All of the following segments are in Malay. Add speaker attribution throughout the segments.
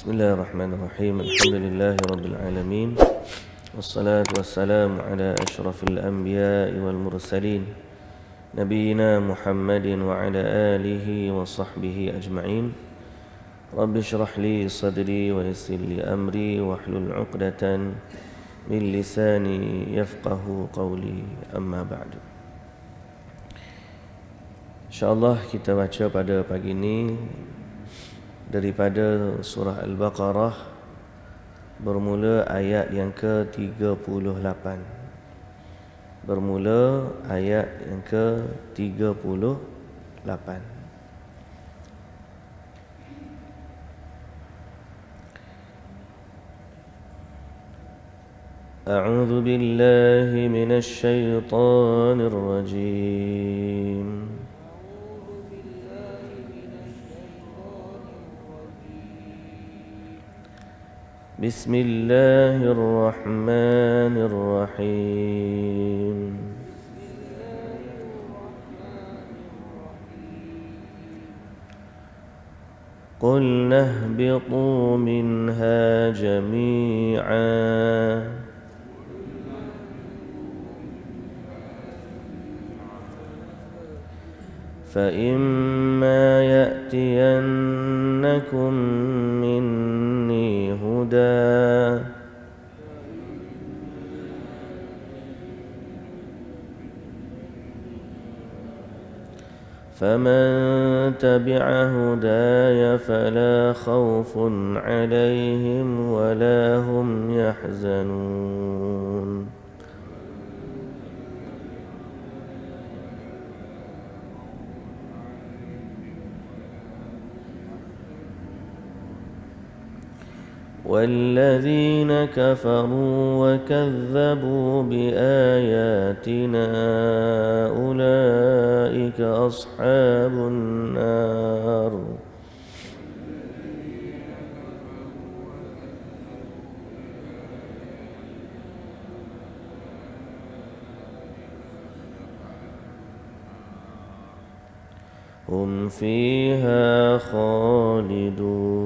Speaker 1: Bismillahirrahmanirrahim. Alhamdulillahi rabbil alamin. Wassalatu wassalamu ala asyrafil anbiya'i wal mursalin Nabiyyina Muhammadin wa ala alihi wa sahbihi ajma'in. Rabbi shrah li sadri wa yassir li amri wahlul 'uqdatan min lisani yafqahu qawli, amma ba'du. InsyaAllah kita baca pada pagi ini daripada surah Al-Baqarah, bermula ayat yang ke-38. Bermula ayat yang ke-38. A'udzu billahi minasy syaithanir rajim. Bismillahirrahmanirrahim. Qulna ihbitu minha jami'an فإما يأتينكم مني هدى فمن تبع هداي فلا خوف عليهم ولا هم يحزنون والذين كفروا وكذبوا بآياتنا أولئك أصحاب النار هم فيها خالدون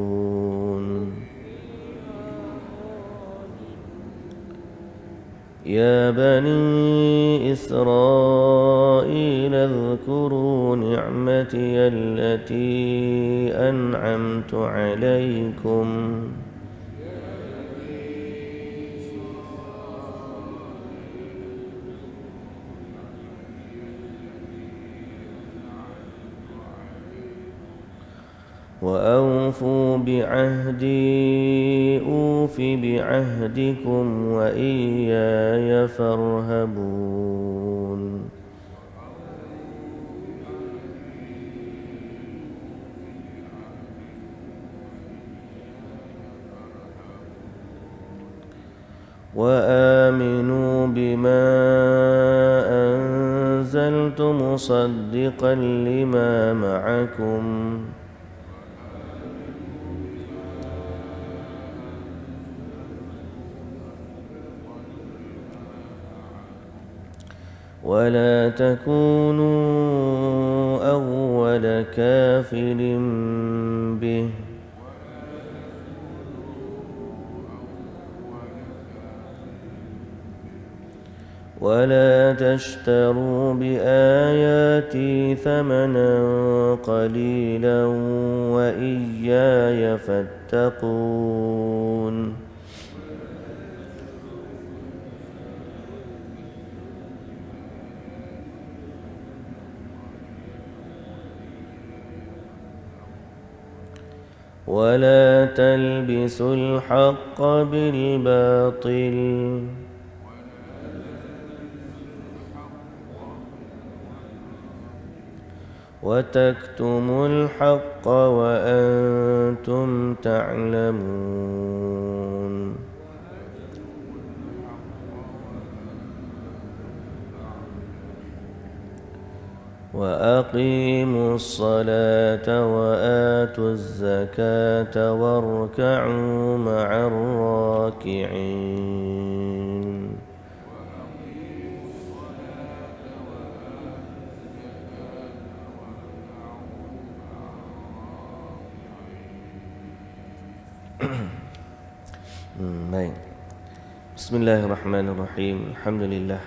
Speaker 1: يا بني إسرائيل اذكروا نعمتي التي أنعمت عليكم وأوفوا بعهدي أوف بعهدكم وإياي فارهبون وآمنوا بما أنزلت مصدقا لما معكم ولا تكونوا أول كافر به ولا تشتروا بآياتي ثمنا قليلا وإياي فاتقون ولا تلبسوا الحق بالباطل وتكتموا الحق وأنتم تعلمون وأقيموا الصلاة وآتوا الزكاة واركعوا مع الراكعين Bismillahirrahmanirrahim. Alhamdulillah.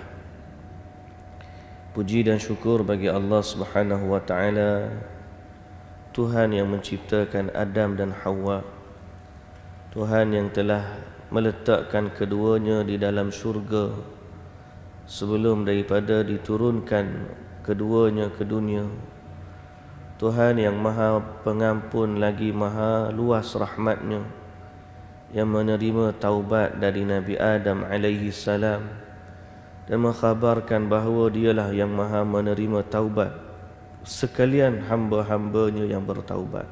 Speaker 1: Puji dan syukur bagi Allah Subhanahu wa taala, Tuhan yang menciptakan Adam dan Hawa. Tuhan yang telah meletakkan keduanya di dalam syurga sebelum daripada diturunkan keduanya ke dunia. Tuhan yang maha pengampun lagi maha luas rahmatnya, yang menerima taubat dari Nabi Adam alaihi salam dan mengkhabarkan bahawa dialah yang maha menerima taubat sekalian hamba-hambanya yang bertaubat.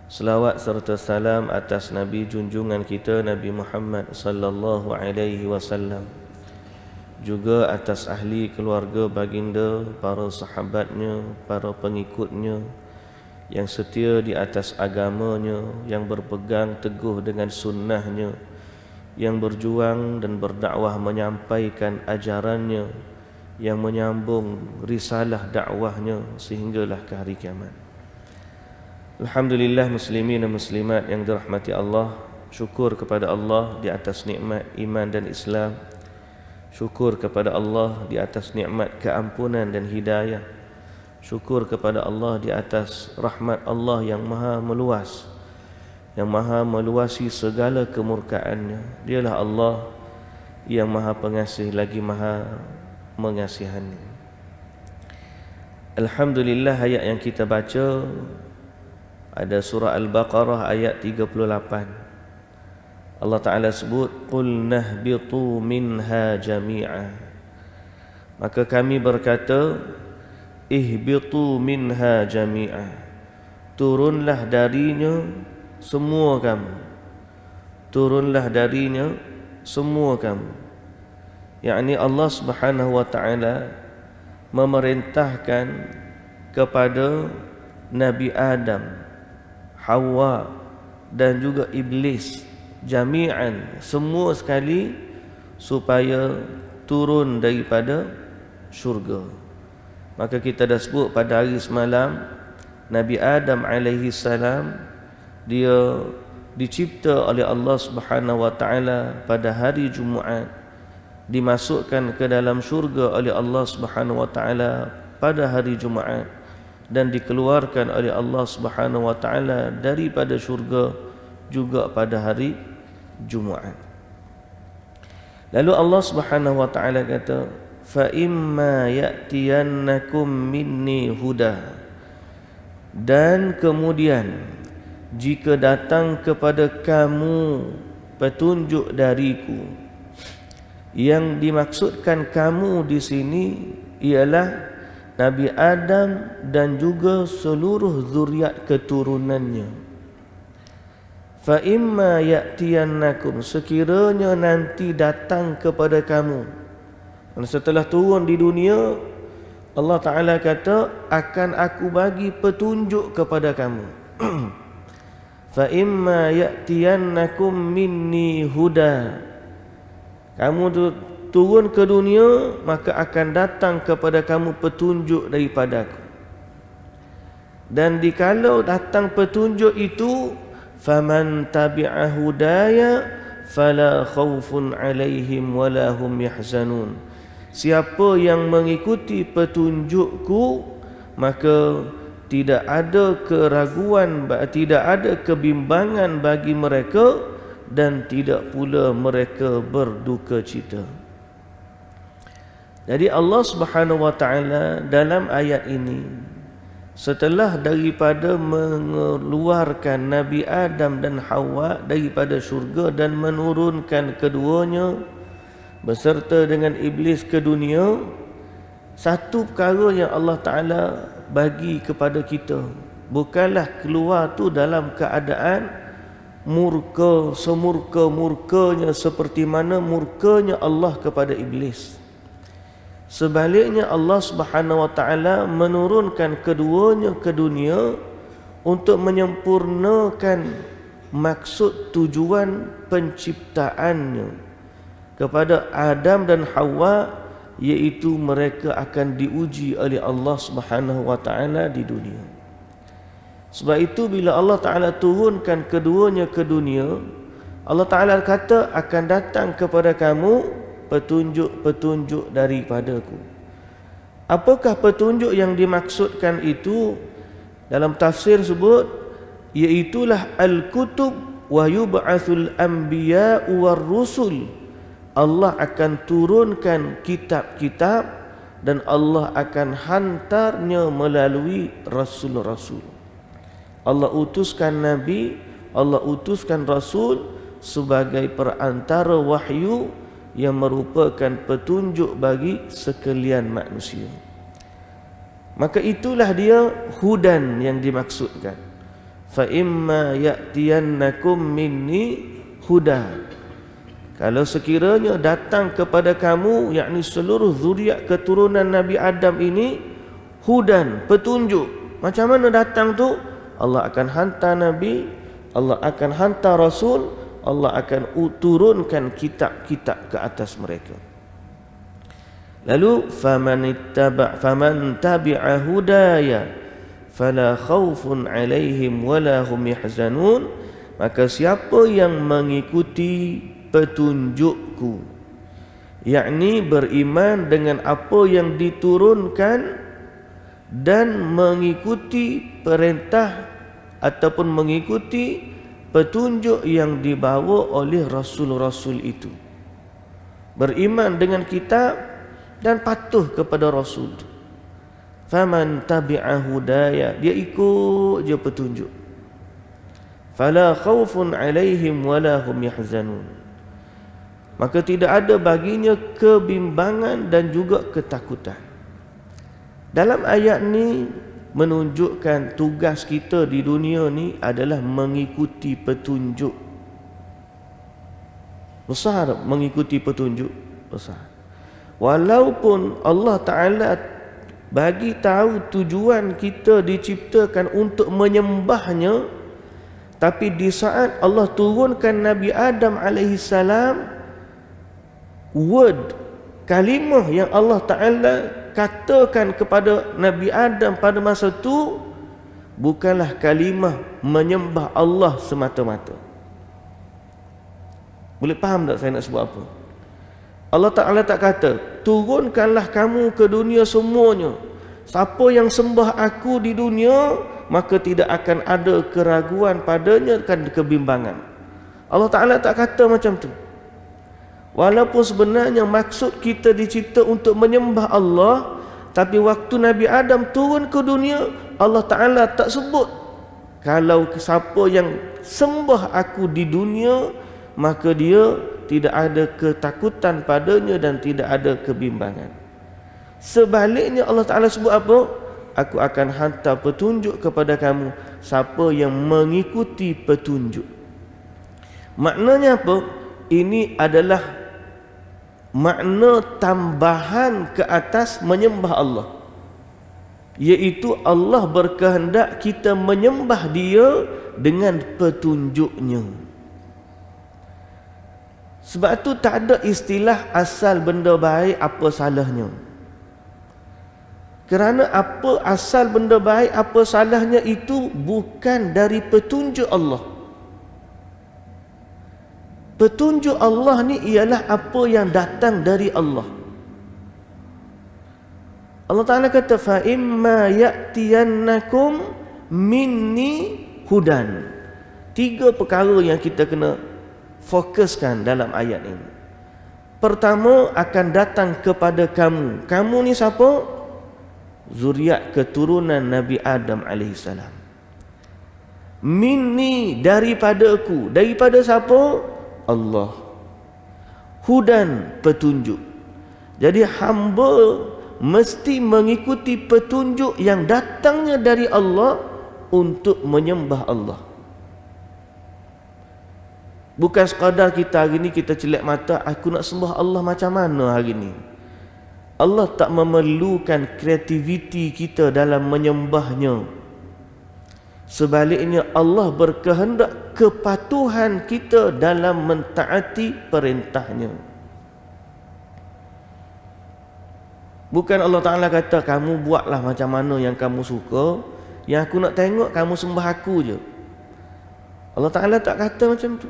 Speaker 1: Selawat serta salam atas Nabi junjungan kita Nabi Muhammad sallallahu alaihi wasallam, juga atas ahli keluarga baginda, para sahabatnya, para pengikutnya yang setia di atas agamanya, yang berpegang teguh dengan sunnahnya, yang berjuang dan berdakwah menyampaikan ajarannya, yang menyambung risalah dakwahnya sehinggalah ke hari kiamat. Alhamdulillah, muslimin dan muslimat yang dirahmati Allah, syukur kepada Allah di atas nikmat iman dan Islam. Syukur kepada Allah di atas nikmat keampunan dan hidayah. Syukur kepada Allah di atas rahmat Allah yang maha meluas, yang maha meluasi segala kemurkaannya. Dialah Allah yang maha pengasih lagi maha mengasihani. Alhamdulillah, ayat yang kita baca ada surah Al-Baqarah ayat 38. Allah Ta'ala sebut, Qul nahbitu minha jami'a. Maka kami berkata, ihbitu minha jami'a. Turunlah darinya semua kamu. Turunlah darinya semua kamu. Yakni Allah Subhanahu wa Ta'ala memerintahkan kepada Nabi Adam, Hawa dan juga Iblis jami'an, semua sekali, supaya turun daripada syurga. Maka kita dah sebut pada hari semalam, Nabi Adam alaihi salam dia dicipta oleh Allah Subhanahu wa taala pada hari Jumaat, dimasukkan ke dalam syurga oleh Allah Subhanahu wa taala pada hari Jumaat, dan dikeluarkan oleh Allah Subhanahu wa taala daripada syurga juga pada hari Jumaat. Lalu Allah Subhanahu wa taala kata, fa imma ya'tiyannakum minni huda. Dan kemudian jika datang kepada kamu petunjuk dariku. Yang dimaksudkan kamu di sini ialah Nabi Adam dan juga seluruh zuriat keturunannya. Fa imma ya'tiyannakum, sekiranya nanti datang kepada kamu. Dan setelah turun di dunia, Allah Ta'ala kata, akan aku bagi petunjuk kepada kamu. Fa imma ya'tiyannakum minni huda. Kamu turun ke dunia, maka akan datang kepada kamu petunjuk daripadaku. Dan dikalau datang petunjuk itu, faman tabi'a hudaya fala khaufun alaihim wala hum yahzanun. Siapa yang mengikuti petunjukku, maka tidak ada keraguan, tidak ada kebimbangan bagi mereka, dan tidak pula mereka berduka cita. Jadi Allah Subhanahu wa taala dalam ayat ini, setelah daripada mengeluarkan Nabi Adam dan Hawa daripada syurga dan menurunkan keduanya beserta dengan iblis ke dunia, satu perkara yang Allah Ta'ala bagi kepada kita, bukanlah keluar tu dalam keadaan murka, semurka-murkanya seperti mana murkanya Allah kepada iblis. Sebaliknya Allah Subhanahu wa taala menurunkan keduanya ke dunia untuk menyempurnakan maksud tujuan penciptaannya kepada Adam dan Hawa, iaitu mereka akan diuji oleh Allah Subhanahu wa taala di dunia. Sebab itu bila Allah Ta'ala turunkan keduanya ke dunia, Allah Ta'ala kata akan datang kepada kamu petunjuk-petunjuk daripadaku. Apakah petunjuk yang dimaksudkan itu? Dalam tafsir sebut, iaitulah al-kutub wa yub'atsul anbiya war rusul. Allah akan turunkan kitab-kitab dan Allah akan hantarnya melalui rasul-rasul. Allah utuskan nabi, Allah utuskan rasul sebagai perantara wahyu yang merupakan petunjuk bagi sekalian manusia. Maka itulah dia hudan yang dimaksudkan. Fa imma ya'tiyannakum minni huda. Kalau sekiranya datang kepada kamu, yakni seluruh zuriat keturunan Nabi Adam ini, hudan, petunjuk. Macam mana datang tu? Allah akan hantar nabi, Allah akan hantar rasul, Allah akan turunkan kitab-kitab ke atas mereka. Lalu faman tabi'a hudaya fala khaufun 'alaihim wala hum yahzanun. Maka siapa yang mengikuti petunjukku, yakni beriman dengan apa yang diturunkan dan mengikuti perintah ataupun mengikuti petunjuk yang dibawa oleh rasul-rasul itu, beriman dengan kitab dan patuh kepada rasul. Faman tabi'a hudaya, dia ikut je petunjuk. Fala khaufun 'alaihim wala hum yahzanun. Maka tidak ada baginya kebimbangan dan juga ketakutan. Dalam ayat ni menunjukkan tugas kita di dunia ni adalah mengikuti petunjuk. Besar mengikuti petunjuk, besar. Walaupun Allah Ta'ala bagi tahu tujuan kita diciptakan untuk menyembahnya, tapi di saat Allah turunkan Nabi Adam alaihissalam, kalimah yang Allah Ta'ala katakan kepada Nabi Adam pada masa itu bukanlah kalimah menyembah Allah semata-mata. Boleh faham tak saya nak sebut apa? Allah Ta'ala tak kata, turunkanlah kamu ke dunia semuanya. Siapa yang sembah aku di dunia, maka tidak akan ada keraguan padanya, akan kebimbangan. Allah Ta'ala tak kata macam tu. Walaupun sebenarnya maksud kita dicipta untuk menyembah Allah, tapi waktu Nabi Adam turun ke dunia, Allah Ta'ala tak sebut kalau siapa yang sembah aku di dunia, maka dia tidak ada ketakutan padanya dan tidak ada kebimbangan. Sebaliknya Allah Ta'ala sebut apa? Aku akan hantar petunjuk kepada kamu, siapa yang mengikuti petunjuk. Maknanya apa? Ini adalah makna tambahan ke atas menyembah Allah, iaitu Allah berkehendak kita menyembah Dia dengan petunjuknya. Sebab itu tak ada istilah asal benda baik apa salahnya. Kerana apa asal benda baik apa salahnya itu bukan dari petunjuk Allah. Petunjuk Allah ni ialah apa yang datang dari Allah. Allah Ta'ala kata, fa imma ya'tiyannakum minni hudan. 3 perkara yang kita kena fokuskan dalam ayat ini. Pertama, akan datang kepada kamu. Kamu ni siapa? Zuriat keturunan Nabi Adam alaihissalam. Minni, daripadaku. Daripada siapa? Allah. Hudan, petunjuk. Jadi hamba mesti mengikuti petunjuk yang datangnya dari Allah untuk menyembah Allah. Bukan sekadar kita hari ni kita celak mata, aku nak sembah Allah macam mana hari ni. Allah tak memerlukan kreativiti kita dalam menyembahnya. Sebaliknya Allah berkehendak kepatuhan kita dalam mentaati perintahnya. Bukan Allah Ta'ala kata kamu buatlah macam mana yang kamu suka, yang aku nak tengok kamu sembah aku je. Allah Ta'ala tak kata macam tu.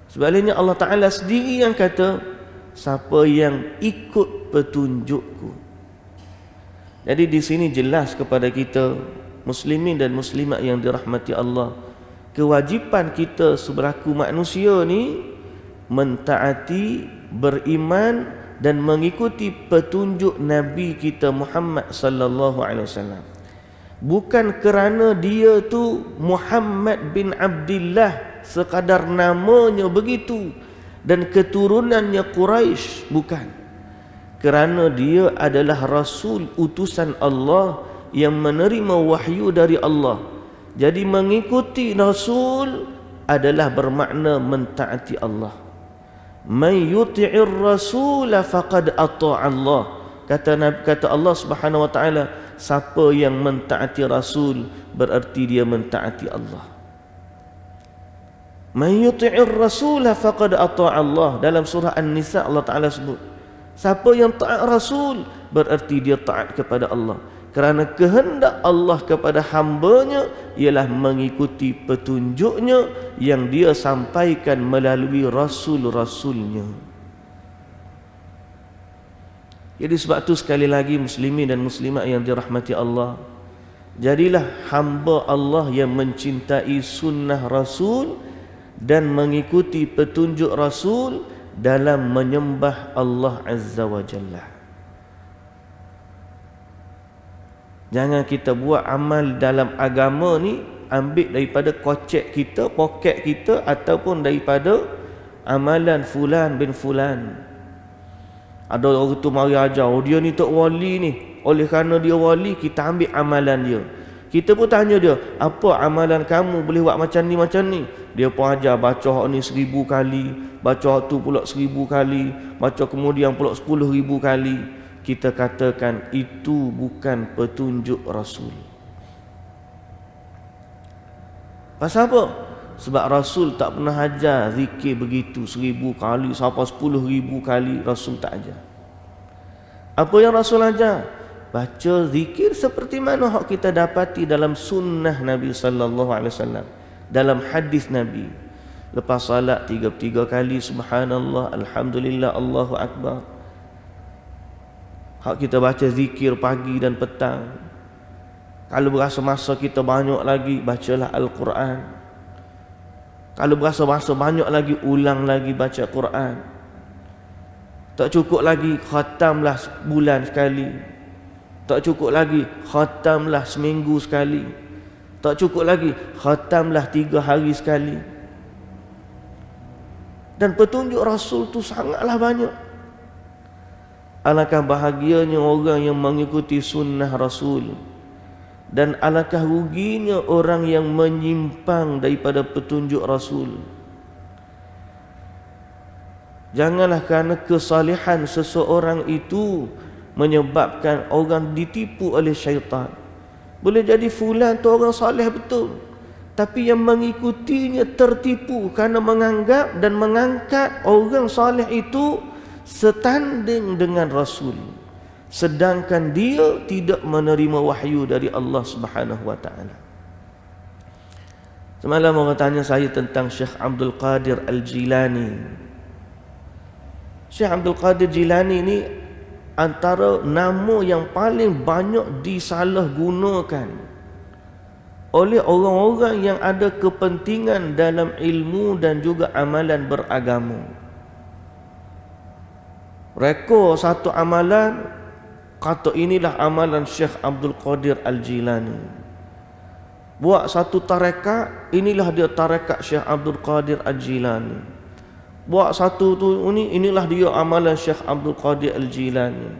Speaker 1: Sebaliknya Allah Ta'ala sendiri yang kata, siapa yang ikut petunjukku. Jadi di sini jelas kepada kita muslimin dan muslimat yang dirahmati Allah, kewajipan kita seberaku manusia ni mentaati, beriman dan mengikuti petunjuk Nabi kita Muhammad sallallahu alaihi wasallam. Bukan kerana dia tu Muhammad bin Abdullah sekadar namanya begitu dan keturunannya Quraisy, bukan. Kerana dia adalah Rasul utusan Allah yang menerima wahyu dari Allah. Jadi mengikuti Rasul adalah bermakna mentaati Allah. Man yuti'ir rasul faqad ata'a Allah. Kata Allah Subhanahu wa taala, siapa yang mentaati Rasul berarti dia mentaati Allah. Man yuti'ir rasul faqad ata'a Allah. Dalam surah An-Nisa Allah Taala sebut, siapa yang taat Rasul berarti dia taat kepada Allah. Kerana kehendak Allah kepada hamba-Nya ialah mengikuti petunjuknya yang dia sampaikan melalui Rasul-Rasulnya. Jadi sebab tu sekali lagi muslimin dan muslimat yang dirahmati Allah, jadilah hamba Allah yang mencintai sunnah Rasul dan mengikuti petunjuk Rasul dalam menyembah Allah Azza wa Jalla. Jangan kita buat amal dalam agama ni ambil daripada kocek kita, poket kita, ataupun daripada amalan fulan bin fulan. Ada orang tu mari ajar, oh dia ni tok wali ni, oleh kerana dia wali kita ambil amalan dia. Kita pun tanya dia, apa amalan kamu boleh buat macam ni macam ni? Dia pun ajar, baca hak ni 1000 kali, baca hak tu pula 1000 kali, baca kemudian pula 10.000 kali. Kita katakan itu bukan petunjuk Rasul. Pasal apa? Sebab Rasul tak pernah ajar zikir begitu 1000 kali sampai 10.000 kali. Rasul tak ajar. Apa yang Rasul ajar? Baca zikir seperti mana hak kita dapati dalam sunnah Nabi sallallahu alaihi wasallam, dalam hadis Nabi. Lepas salat 33 kali subhanallah, alhamdulillah, Allahu akbar. Hak kita baca zikir pagi dan petang. Kalau berasa masa kita banyak lagi, bacalah Al-Quran. Kalau berasa masa banyak lagi, ulang lagi baca Quran. Tak cukup lagi, khatamlah bulan sekali. Tak cukup lagi, khatamlah seminggu sekali. Tak cukup lagi, khatamlah 3 hari sekali. Dan petunjuk Rasul tu sangatlah banyak. Alangkah bahagianya orang yang mengikuti sunnah Rasul, dan alangkah ruginya orang yang menyimpang daripada petunjuk Rasul. Janganlah kerana kesalehan seseorang itu menyebabkan orang ditipu oleh syaitan. Boleh jadi fulan tu orang saleh betul, tapi yang mengikutinya tertipu kerana menganggap dan mengangkat orang saleh itu setanding dengan Rasul, sedangkan dia tidak menerima wahyu dari Allah Subhanahu wa taala. Semalam orang tanya saya tentang Syekh Abdul Qadir Al-Jilani. Syekh Abdul Qadir Jilani ni antara nama yang paling banyak disalahgunakan oleh orang-orang yang ada kepentingan dalam ilmu dan juga amalan beragama. Rekor satu amalan, kata inilah amalan Syekh Abdul Qadir Al-Jilani. Buat satu tarekat, inilah dia tarekat Syekh Abdul Qadir Al-Jilani. Buat satu tu inilah dia amalan Syekh Abdul Qadir Al-Jilani.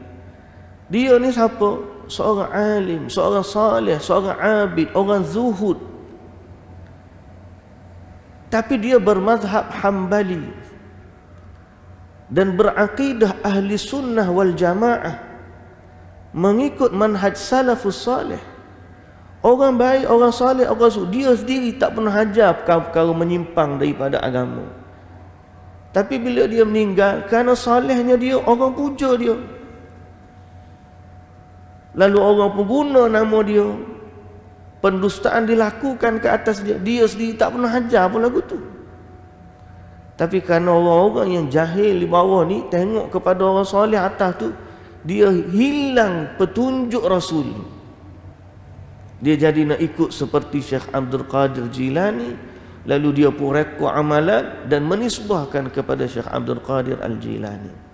Speaker 1: Dia ni siapa? Seorang alim, seorang saleh, seorang abid, orang zuhud. Tapi dia bermazhab Hambali dan berakidah ahli sunnah wal jamaah, mengikut manhaj salafus salih. Orang baik, orang salih, orang sunnah, dia sendiri tak pernah ajar perkara menyimpang daripada agama. Tapi bila dia meninggal, kerana salihnya dia, orang puja dia, lalu orang pun guna nama dia, pendustaan dilakukan ke atas dia. Dia sendiri tak pernah ajar pun lagu tu. Tapi kerana orang-orang yang jahil di bawah ni tengok kepada orang soleh atas tu, dia hilang petunjuk Rasul. Dia jadi nak ikut seperti Syekh Abdul Qadir Jilani, lalu dia pun rekod amalan dan menisbahkan kepada Syekh Abdul Qadir Al-Jilani.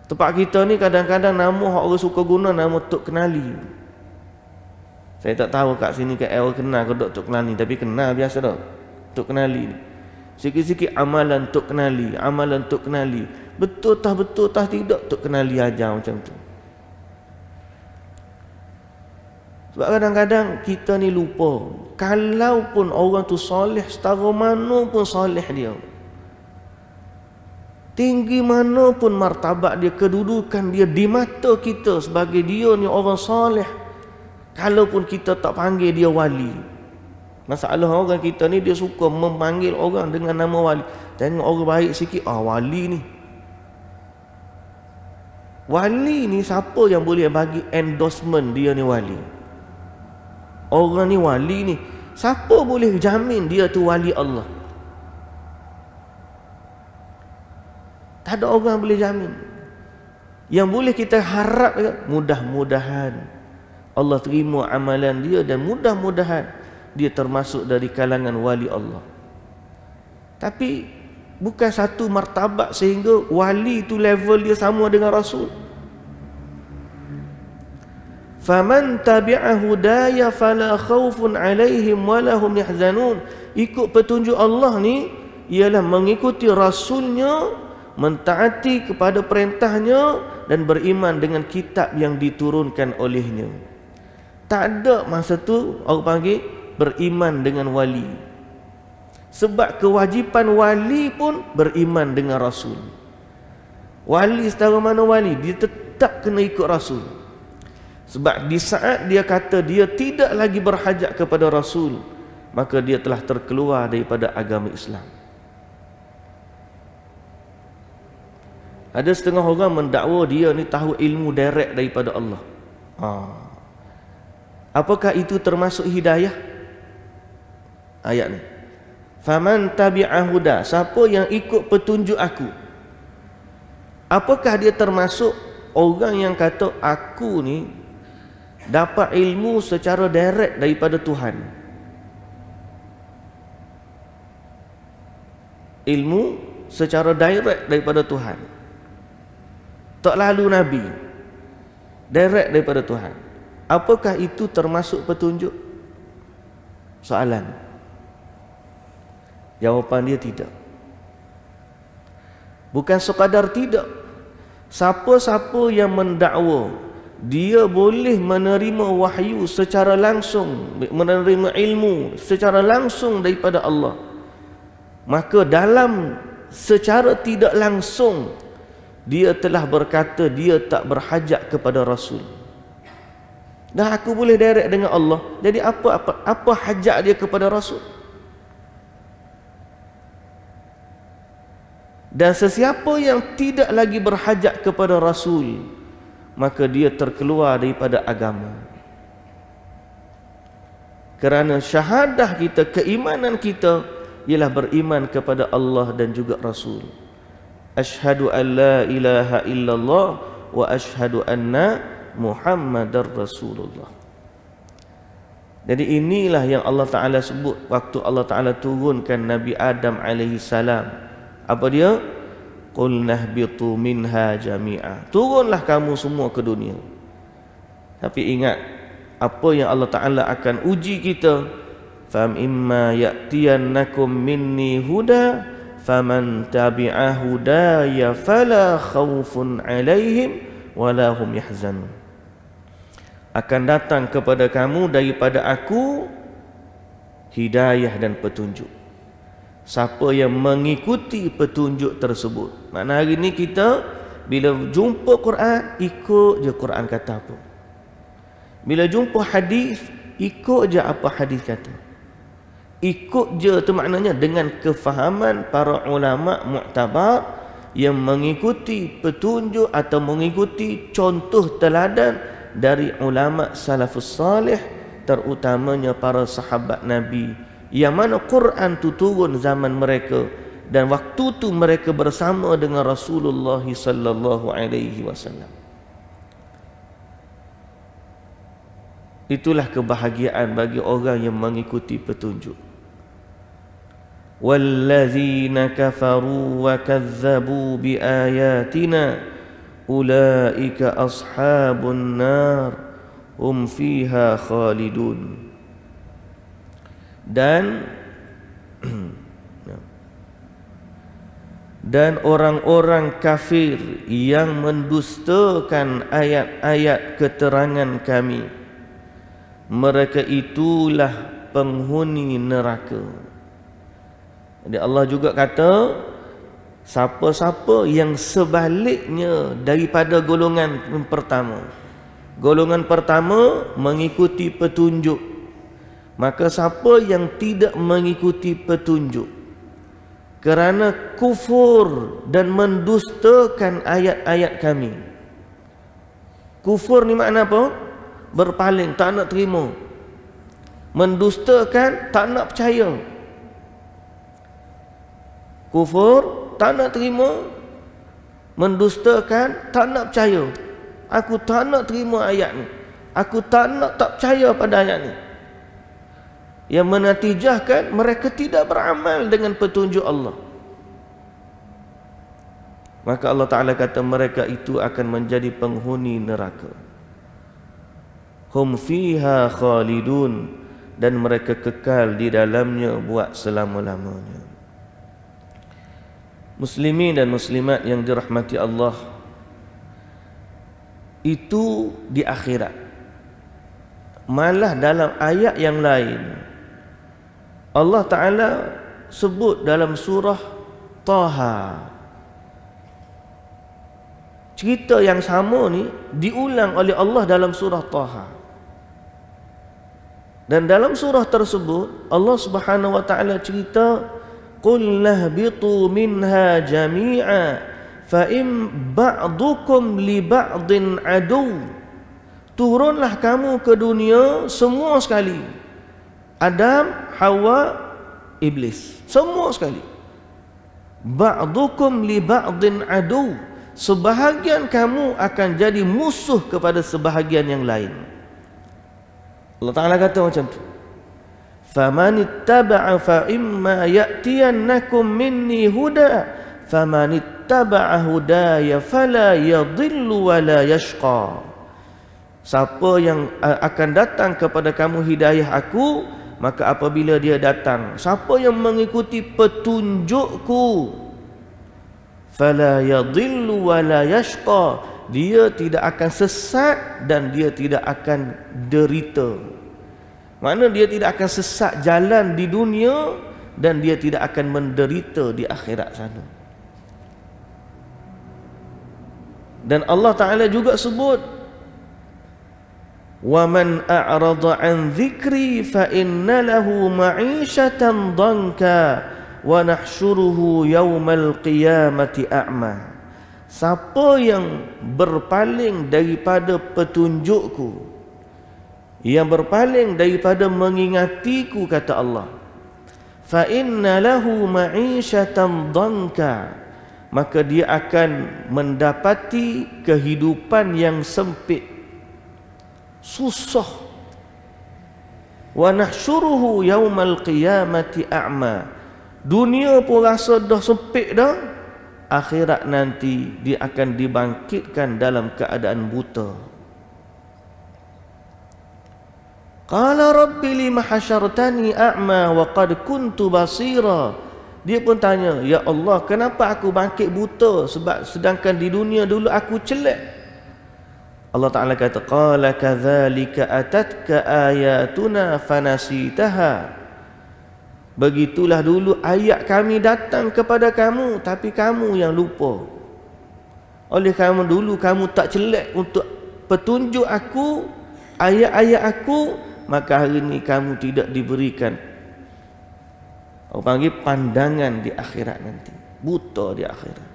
Speaker 1: Tempat kita ni kadang-kadang nama orang suka guna nama Tok Kenali. Saya tak tahu kat sini kat orang kenal ke Tok Kenali, tapi kenal biasa dah Tok Kenali. Sikit-sikit amalan Tok Kenali, amalan Tok Kenali. Betul tah tidak Tok Kenali ajar macam tu. Sebab kadang-kadang kita ni lupa, kalaupun orang tu soleh setara mana pun soleh dia, tinggi mana pun martabat dia, kedudukan dia di mata kita sebagai dia ni orang soleh, kalaupun kita tak panggil dia wali. Masalah orang kita ni dia suka memanggil orang dengan nama wali. Tengok orang baik sikit, wali ni. Wali ni siapa yang boleh bagi endorsement dia ni wali? Orang ni wali ni, siapa boleh jamin dia tu wali Allah? Tak ada orang boleh jamin. Yang boleh kita harap, mudah-mudahan Allah terima amalan dia dan mudah-mudahan dia termasuk dari kalangan wali Allah. Tapi bukan satu martabat sehingga wali tu level dia sama dengan Rasul. Faman tabi'a hudaya fala khaufun 'alaihim wa lahum yahzanun. Ikut petunjuk Allah ni ialah mengikuti Rasulnya, mentaati kepada perintahnya dan beriman dengan kitab yang diturunkan olehnya. Tak ada masa tu orang panggil beriman dengan wali. Sebab kewajipan wali pun beriman dengan Rasul. Wali setara mana wali, dia tetap kena ikut Rasul. Sebab di saat dia kata dia tidak lagi berhajat kepada Rasul, maka dia telah terkeluar daripada agama Islam. Ada setengah orang mendakwa dia ni tahu ilmu direct daripada Allah. Apakah itu termasuk hidayah? Ayat ni, faman tabi'a huda, siapa yang ikut petunjuk aku. Apakah dia termasuk orang yang kata aku ni dapat ilmu secara direct daripada Tuhan? Ilmu secara direct daripada Tuhan, tak lalu Nabi, direct daripada Tuhan. Apakah itu termasuk petunjuk? Soalan. Jawapan dia tidak. Bukan sekadar tidak. Siapa-siapa yang mendakwa dia boleh menerima wahyu secara langsung, menerima ilmu secara langsung daripada Allah, maka dalam secara tidak langsung dia telah berkata dia tak berhajat kepada Rasul. Dah aku boleh direct dengan Allah, jadi apa hajat dia kepada Rasul? Dan sesiapa yang tidak lagi berhajat kepada Rasul, maka dia terkeluar daripada agama. Kerana syahadah kita, keimanan kita ialah beriman kepada Allah dan juga Rasul. Asyhadu an la ilaha illallah wa asyhadu anna Muhammadar Rasulullah. Jadi inilah yang Allah Ta'ala sebut waktu Allah Ta'ala turunkan Nabi Adam alaihi salam. Apa dia? Qul nahbitu minha jami'a. Turunlah kamu semua ke dunia. Tapi ingat, apa yang Allah Ta'ala akan uji kita. Fam imma ya'tiyannakum minni huda faman tabi'a hudaya fala khawfun 'alaihim wala hum yahzanun. Akan datang kepada kamu daripada aku hidayah dan petunjuk. Siapa yang mengikuti petunjuk tersebut. Maknanya hari ni kita bila jumpa Quran, ikut je Quran kata apa. Bila jumpa hadis, ikut je apa hadis kata. Ikut je tu maknanya dengan kefahaman para ulama mu'tabar yang mengikuti petunjuk atau mengikuti contoh teladan dari ulama salafus salih, terutamanya para sahabat Nabi yang mana Quran tu turun zaman mereka, dan waktu tu mereka bersama dengan Rasulullah sallallahu alaihi wasallam. Itulah kebahagiaan bagi orang yang mengikuti petunjuk. Wallazina kafaru wa kazzabu biayatina ulaika ashabun nar hum fiha khalidun. Dan orang-orang kafir yang mendustakan ayat-ayat keterangan kami, mereka itulah penghuni neraka. Jadi Allah juga kata, siapa-siapa yang sebaliknya daripada golongan pertama. Golongan pertama mengikuti petunjuk, maka siapa yang tidak mengikuti petunjuk kerana kufur dan mendustakan ayat-ayat kami. Kufur ni makna apa? Berpaling, tak nak terima. Mendustakan, tak nak percaya. Kufur, tak nak terima. Mendustakan, tak nak percaya. Aku tak nak terima ayat ni. Aku tak percaya pada ayat ni. Yang menatijahkan mereka tidak beramal dengan petunjuk Allah. Maka Allah Ta'ala kata mereka itu akan menjadi penghuni neraka. Hum fiha khalidun, dan mereka kekal di dalamnya buat selama-lamanya. Muslimin dan muslimat yang dirahmati Allah, itu di akhirat. Malah dalam ayat yang lain Allah Ta'ala sebut dalam surah Taha, cerita yang sama ni diulang oleh Allah dalam surah Taha. Dan dalam surah tersebut Allah Subhanahu wa taala cerita, qul lahbitu minha jami'a fa im ba'dukum li ba'din adu. Turunlah kamu ke dunia semua sekali. Adam, Hawa, Iblis, semua sekali. Ba'dukum li ba'din adu. Sebahagian kamu akan jadi musuh kepada sebahagian yang lain. Allah Ta'ala kata macam tu. Famanittaba'a fa imma ya'tiyannakum minni huda famanittaba'a hudaya fala yadhillu wa la yashqa. Siapa yang akan datang kepada kamu hidayah aku, maka apabila dia datang, siapa yang mengikuti petunjukku, fala yadhillu wa la yashqa, dia tidak akan sesat dan dia tidak akan derita. Maknanya dia tidak akan sesat jalan di dunia dan dia tidak akan menderita di akhirat sana. Dan Allah Ta'ala juga sebut, wa man a'rada an dhikri fa inna lahu ma'ishatan dhanka wa nahsyuruhu yaumal qiyamati a'ma. Siapa yang berpaling daripada petunjukku, yang berpaling daripada mengingatiku, kata Allah, fa inna lahu ma'ishatan dhanka, maka dia akan mendapati kehidupan yang sempit, susah. Wa nahsyuruhu yaumal qiyamati a'ma. Dunia pun rasa dah sempit dah, akhirat nanti dia akan dibangkitkan dalam keadaan buta. Qala rabbi lima hasyartani a'ma wa qad kuntu basira. Dia pun tanya, ya Allah, kenapa aku bangkit buta sedangkan di dunia dulu aku celak? Allah Ta'ala kata, qala kadzalika atatka ayatuna fanasitaha. Begitulah dulu ayat kami datang kepada kamu, tapi kamu yang lupa. Oleh kamu dulu kamu tak celak untuk petunjuk aku, ayat-ayat aku, maka hari ini kamu tidak diberikan, orang panggil pandangan di akhirat nanti, buta di akhirat.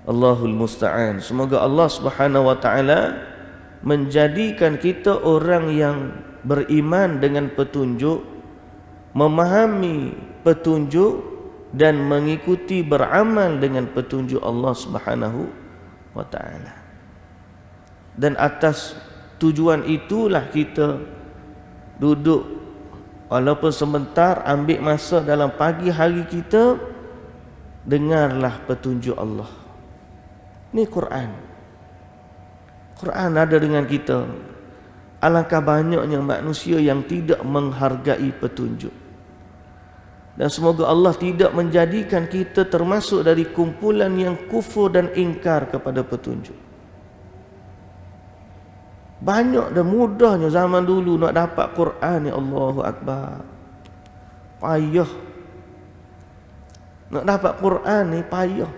Speaker 1: Allahul Musta'an. Semoga Allah Subhanahu wa taala menjadikan kita orang yang beriman dengan petunjuk, memahami petunjuk dan mengikuti beramal dengan petunjuk Allah Subhanahu wa taala. Dan atas tujuan itulah kita duduk walaupun sebentar, ambil masa dalam pagi hari kita, dengarlah petunjuk Allah. Ini Quran. Quran ada dengan kita. Alangkah banyaknya manusia yang tidak menghargai petunjuk. Dan semoga Allah tidak menjadikan kita termasuk dari kumpulan yang kufur dan ingkar kepada petunjuk. Banyak dan mudahnya zaman dulu nak dapat Quran, ya Allahu Akbar. Payah. Nak dapat Quran ni payah.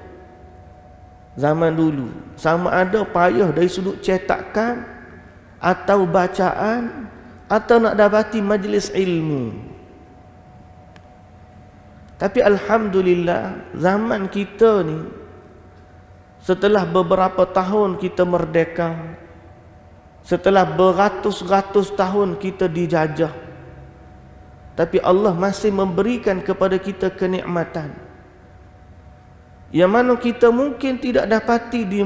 Speaker 1: Zaman dulu sama ada payah dari sudut cetakan atau bacaan atau nak dapati majlis ilmu. Tapi alhamdulillah zaman kita ni setelah beberapa tahun kita merdeka, setelah beratus-ratus tahun kita dijajah, tapi Allah masih memberikan kepada kita kenikmatan yang mana kita mungkin tidak dapati di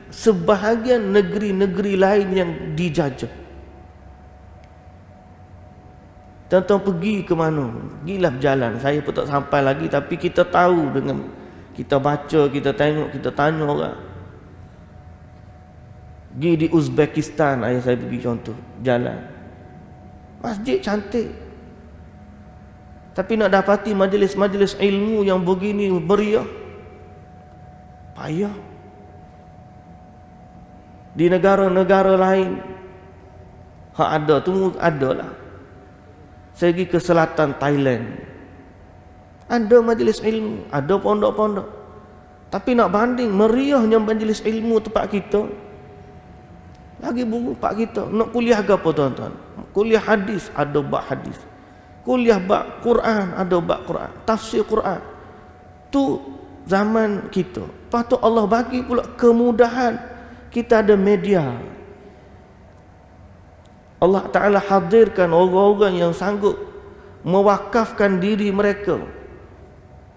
Speaker 1: sebahagian negeri-negeri lain yang dijajah. Tuan-tuan pergi ke mana? Pergilah berjalan. Saya pun tak sampai lagi, tapi kita tahu dengan kita baca, kita tengok, kita tanya orang. Pergi di Uzbekistan, ayah saya pergi contoh, jalan. Masjid cantik. Tapi nak dapati majlis-majlis ilmu yang begini meriah, payah. Di negara-negara lain, hak ada tu ada lah. Saya pergi ke selatan Thailand, ada majlis ilmu, ada pondok-pondok. Tapi nak banding meriahnya majlis ilmu tempat kita, lagi buruk tempat kita. Nak kuliah ke apa tuan-tuan? Kuliah hadis, ada bab hadis. Kuliah bab Quran, ada bab Quran. Tafsir Quran. Tu zaman kita. Lepas tu Allah bagi pula kemudahan. Kita ada media. Allah Ta'ala hadirkan orang-orang yang sanggup mewakafkan diri mereka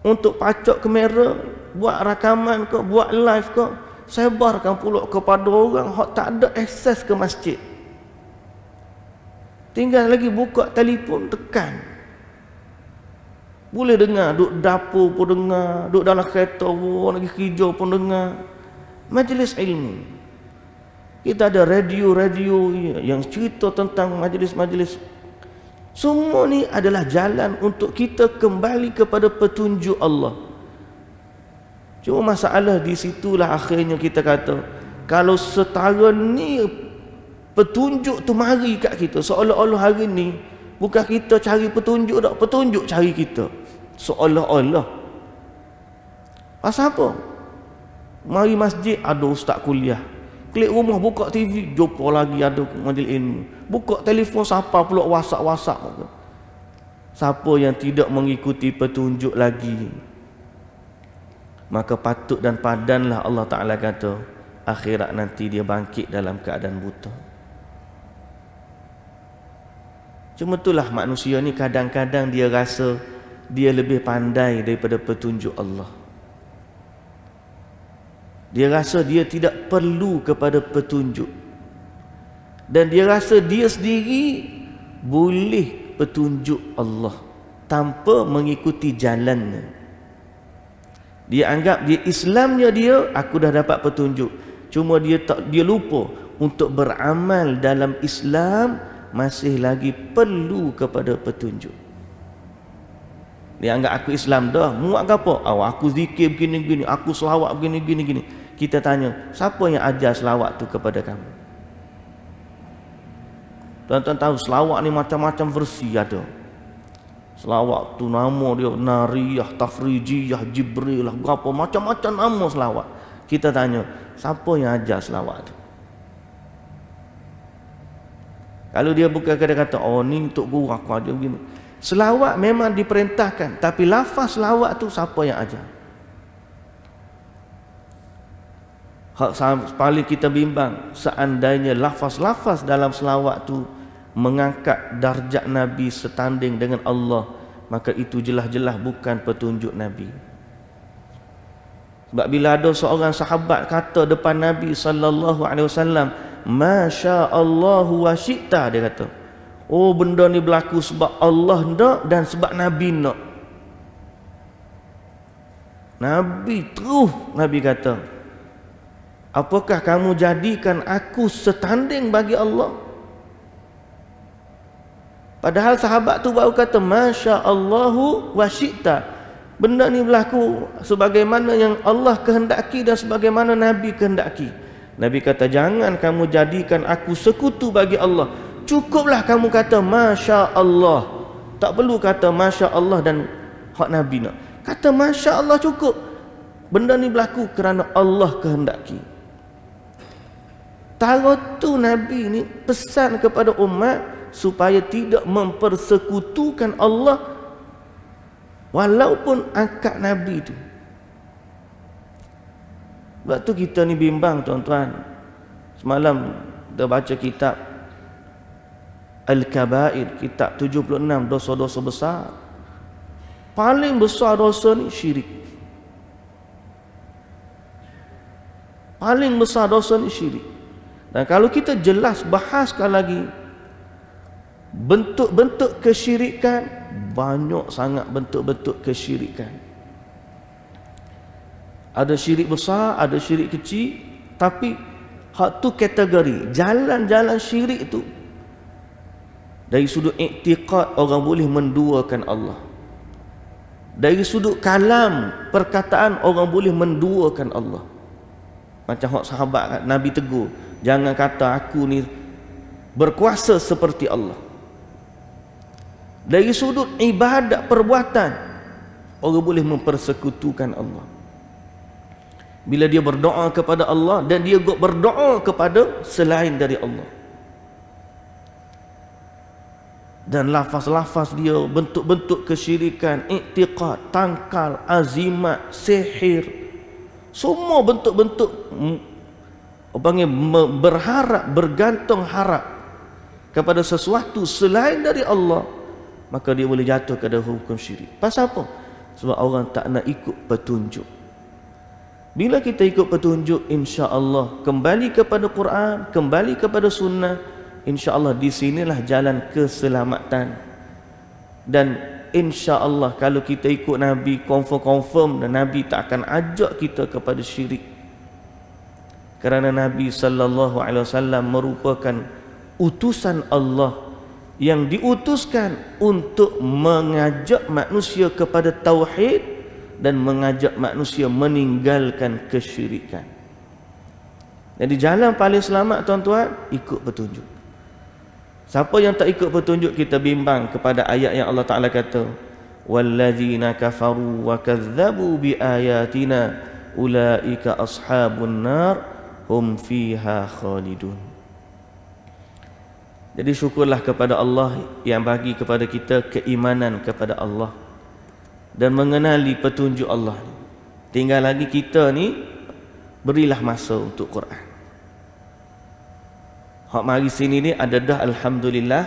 Speaker 1: untuk pacak kamera, buat rakaman ke, buat live ke, sebarkan pula kepada orang yang tak ada akses ke masjid. Tinggal lagi buka telefon, tekan. Boleh dengar, duduk dapur pun dengar, duduk dalam kereta pun, lagi kerja pun dengar. Majlis ilmu. Kita ada radio-radio yang cerita tentang majlis-majlis. Semua ni adalah jalan untuk kita kembali kepada petunjuk Allah. Cuma masalah di situlah akhirnya kita kata, kalau setara ni petunjuk tu mari kat kita, seolah-olah hari ni bukan kita cari petunjuk dak, petunjuk cari kita. Seolah-olah. Pasal apa? Mari masjid ada ustaz kuliah. Klik rumah buka TV, jumpa lagi ada majlis ilmu. Buka telefon, siapa pula WhatsApp. Siapa yang tidak mengikuti petunjuk lagi, maka patut dan padanlah Allah Ta'ala kata akhirat nanti dia bangkit dalam keadaan buta. Cuma itulah manusia ni kadang-kadang dia rasa dia lebih pandai daripada petunjuk Allah. Dia rasa dia tidak perlu kepada petunjuk, dan dia rasa dia sendiri boleh petunjuk Allah tanpa mengikuti jalannya. Dia anggap dia Islamnya dia, aku dah dapat petunjuk. Cuma dia lupa untuk beramal dalam Islam masih lagi perlu kepada petunjuk. Dia anggap aku Islam dah, muak ke apa? Aku zikir begini-begini, aku selawat begini-begini. Kita tanya, siapa yang ajar selawat tu kepada kamu? Tuan-tuan tahu selawat ni macam-macam versi ada. Selawat tu nama dia Nariyah, Tafrijiyah, Jibril lah, berapa macam-macam nama selawat. Kita tanya, siapa yang ajar selawat tu? Kalau dia bukan kata-kata, oh ni untuk guru aku ajar begini. Selawat memang diperintahkan, tapi lafaz selawat tu siapa yang ajar? Paling kita bimbang seandainya lafaz-lafaz dalam selawat tu mengangkat darjat Nabi setanding dengan Allah, maka itu jelas-jelas bukan petunjuk Nabi. Sebab bila ada seorang sahabat kata depan Nabi sallallahu alaihi wasallam, "Masya Allahu wa syi'ta," dia kata, oh benda ni berlaku sebab Allah nak dan sebab Nabi nak. Nabi kata, apakah kamu jadikan aku setanding bagi Allah? Padahal sahabat tu baru kata Masya Allahu wa syi'ta. Benda ni berlaku sebagaimana yang Allah kehendaki dan sebagaimana Nabi kehendaki. Nabi kata, jangan kamu jadikan aku sekutu bagi Allah. Cukuplah kamu kata Masya Allah. Tak perlu kata Masya Allah dan hak Nabi nak. Kata Masya Allah cukup. Benda ni berlaku kerana Allah kehendaki. Tara tu Nabi ni pesan kepada umat supaya tidak mempersekutukan Allah walaupun angkat Nabi tu. Sebab tu kita ni bimbang tuan-tuan. Semalam kita baca kitab Al-Kabair, kitab 76 dosa-dosa besar. Paling besar dosa ni syirik. Paling besar dosa ni syirik. Dan kalau kita jelas bahaskan lagi bentuk-bentuk kesyirikan, banyak sangat bentuk-bentuk kesyirikan. Ada syirik besar, ada syirik kecil, tapi hak tu kategori. Jalan-jalan syirik tu dari sudut i'tiqad orang boleh menduakan Allah. Dari sudut kalam, perkataan orang boleh menduakan Allah. Macam hak sahabat Nabi tegur, jangan kata aku ni berkuasa seperti Allah. Dari sudut ibadat perbuatan, orang boleh mempersekutukan Allah. Bila dia berdoa kepada Allah dan dia berdoa kepada selain dari Allah. Dan lafaz-lafaz dia, bentuk-bentuk kesyirikan, i'tiqad, tangkal, azimat, sihir, semua bentuk-bentuk berharap, bergantung harap kepada sesuatu selain dari Allah, maka dia boleh jatuh kepada hukum syirik. Pasal apa? Sebab orang tak nak ikut petunjuk. Bila kita ikut petunjuk, insya-Allah kembali kepada Quran, kembali kepada sunnah, insya-Allah di sinilah jalan keselamatan. Dan insya-Allah kalau kita ikut Nabi, confirm dan Nabi tak akan ajak kita kepada syirik. Kerana Nabi sallallahu alaihi wasallam merupakan utusan Allah yang diutuskan untuk mengajak manusia kepada tauhid dan mengajak manusia meninggalkan kesyirikan. Jadi jalan paling selamat tuan-tuan, ikut petunjuk. Siapa yang tak ikut petunjuk, kita bimbang kepada ayat yang Allah Ta'ala kata, walladzina kafaru wa kazzabu biayatina ulaika ashabun nar hum fiha khalidun. Jadi syukurlah kepada Allah yang bagi kepada kita keimanan kepada Allah dan mengenali petunjuk Allah. Tinggal lagi kita ni berilah masa untuk Quran. Hak mari sini ni ada dah, alhamdulillah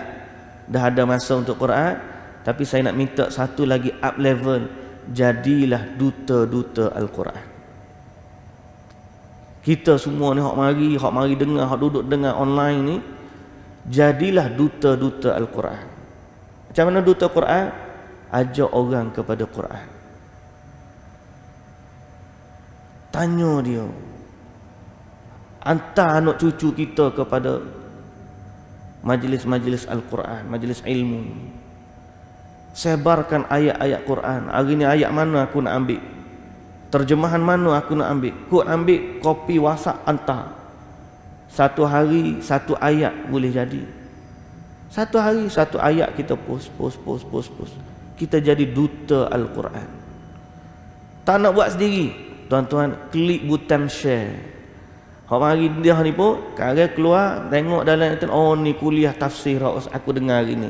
Speaker 1: dah ada masa untuk Quran, tapi saya nak minta satu lagi up level, jadilah duta-duta Al-Quran. Kita semua ni hak mari dengar, hak duduk dengar online ni, jadilah duta-duta Al-Quran. Macam mana duta Quran? Ajak orang kepada Quran. Tanya dia. Hantar anak cucu kita kepada majlis-majlis Al-Quran, majlis ilmu. Sebarkan ayat-ayat Quran. Hari ni ayat mana aku nak ambil? Terjemahan mana aku nak ambil? Kau ambil kopi WhatsApp, hantar. Satu hari satu ayat boleh jadi. Satu hari satu ayat kita post. Kita jadi duta Al-Quran. Tak nak buat sendiri, tuan-tuan, klik butang share. Hak hari dia ni pun sekarang keluar tengok dalam internet, oh ni kuliah tafsir aku dengar hari ni.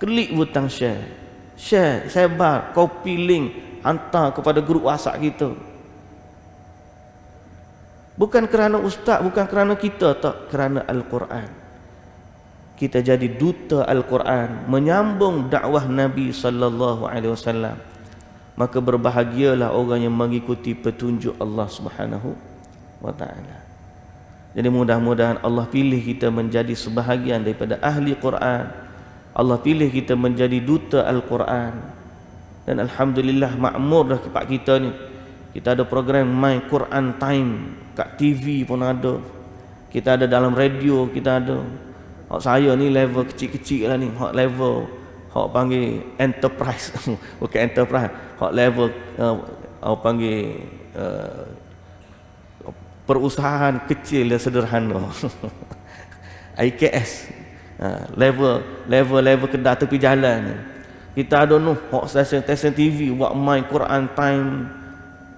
Speaker 1: Klik butang share. Share, sebar, copy link, hantar kepada grup WhatsApp kita. Bukan kerana ustaz, bukan kerana kita, tak, kerana Al-Quran. kita jadi duta Al-Quran, menyambung dakwah Nabi sallallahu alaihi wasallam, maka berbahagialah orang yang mengikuti petunjuk Allah Subhanahu wa taala. Jadi mudah-mudahan Allah pilih kita menjadi sebahagian daripada ahli Quran. Allah pilih kita menjadi duta Al-Quran. Dan alhamdulillah makmur dah tempat kita ni. Kita ada program My Quran Time kat TV pun ada. Kita ada dalam radio, kita ada. Hak saya ni level kecil-kecil lah ni. Hak level hak panggil enterprise. Bukan enterprise. Hak level panggil perusahaan kecil dan sederhana. IKS. Level kedai tepi jalan ni. Kita ada hak stesen TV buat My Quran Time.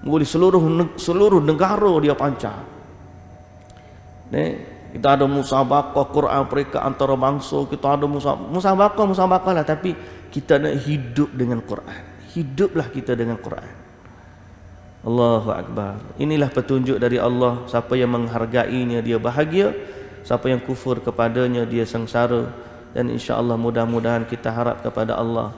Speaker 1: Boleh seluruh negara dia pancar. Kita ada musabaqah Quran mereka antara bangsa. Kita ada musabaqah lah, tapi kita nak hidup dengan Quran. Hiduplah kita dengan Quran. Allahu Akbar. Inilah petunjuk dari Allah. Siapa yang menghargainya dia bahagia, siapa yang kufur kepadanya dia sengsara. Dan insya-Allah mudah-mudahan kita harap kepada Allah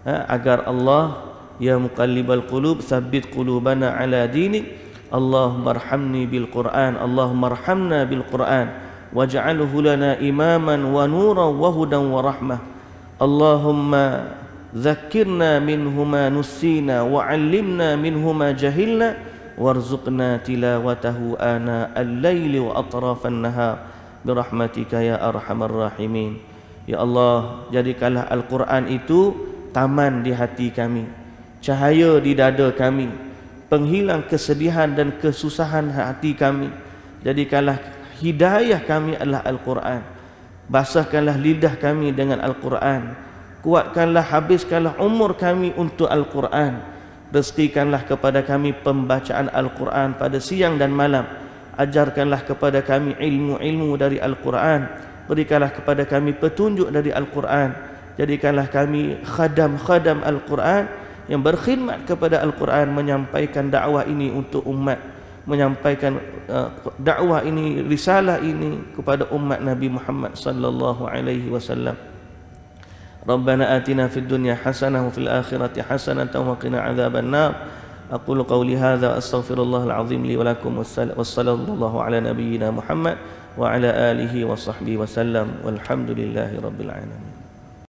Speaker 1: agar Allah, ya muqallibal qulub tsabbit qulubana ala dinik. Allahumma arhamni bil Quran, Allahumma arhamna bil Quran waj'alhu lana imaman wa nuran wa hudan wa rahmah. Allahumma zakkirna minhu ma nusina wa 'allimna minhu ma jahilna warzuqna tilawatahu ana al-laili wa atrafan nahar birahmatika ya arhamar rahimin. Ya Allah, jadikanlah Al-Quran itu taman di hati kami, cahaya di dada kami, penghilang kesedihan dan kesusahan hati kami. Jadikanlah hidayah kami adalah Al-Quran. Basahkanlah lidah kami dengan Al-Quran. Kuatkanlah, habiskanlah umur kami untuk Al-Quran. Rezekikanlah kepada kami pembacaan Al-Quran pada siang dan malam. Ajarkanlah kepada kami ilmu-ilmu dari Al-Quran. Berikanlah kepada kami petunjuk dari Al-Quran. Jadikanlah kami khadam-khadam Al-Quran yang berkhidmat kepada Al-Quran, menyampaikan dakwah ini untuk umat, menyampaikan dakwah ini, risalah ini kepada umat Nabi Muhammad sallallahu alaihi wasallam. Rabbana atina fid dunya hasanah wa fil akhirati hasanah wa qina adzaban nar. Aqulu qawli hadza astaghfirullahal azim li wa lakum wassallallahu ala nabiyyina Muhammad wa ala alihi wa sahbihi wasallam walhamdulillahi rabbil alamin.